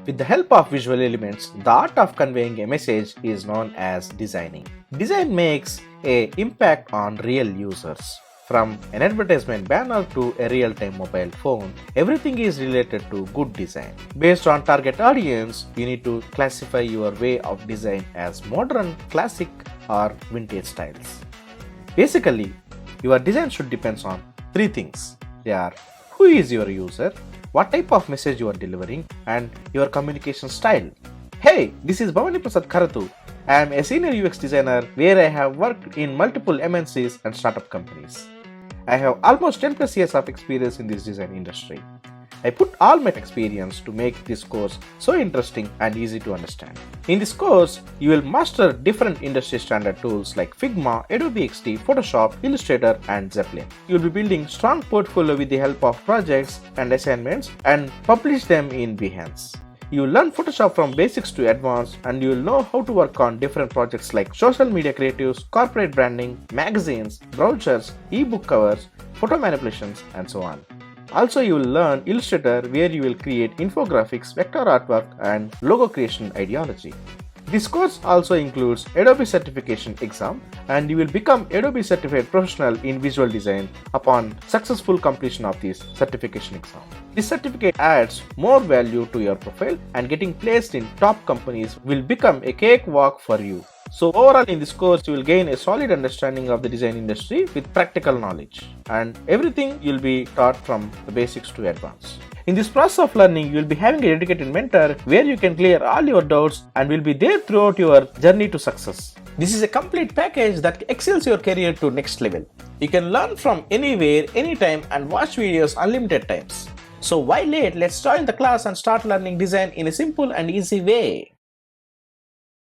With the help of visual elements, the art of conveying a message is known as designing. Design makes an impact on real users. From an advertisement banner to a real-time mobile phone, everything is related to good design. Based on target audience, you need to classify your way of design as modern, classic, or vintage styles. Basically, your design should depend on three things. They are: who is your user, what type of message you are delivering, and your communication style. Hey, this is Bhavani Prasad Kharatu. I am a senior UX designer where I have worked in multiple MNCs and startup companies. I have almost 10 plus years of experience in this design industry. I put all my experience to make this course so interesting and easy to understand. In this course, you will master different industry standard tools like Figma, Adobe XD, Photoshop, Illustrator, and Zeppelin. You will be building strong portfolio with the help of projects and assignments and publish them in Behance. You will learn Photoshop from basics to advanced, and you will know how to work on different projects like social media creatives, corporate branding, magazines, brochures, ebook covers, photo manipulations, and so on. Also, you will learn Illustrator, where you will create infographics, vector artwork, and logo creation ideology. This course also includes Adobe certification exam, and you will become Adobe certified professional in visual design upon successful completion of this certification exam. This certificate adds more value to your profile, and getting placed in top companies will become a cakewalk for you. So overall, in this course, you will gain a solid understanding of the design industry with practical knowledge, and everything you'll be taught from the basics to advanced. In this process of learning, you will be having a dedicated mentor where you can clear all your doubts and will be there throughout your journey to success. This is a complete package that excels your career to next level. You can learn from anywhere, anytime, and watch videos unlimited times. So why late? Let's join the class and start learning design in a simple and easy way.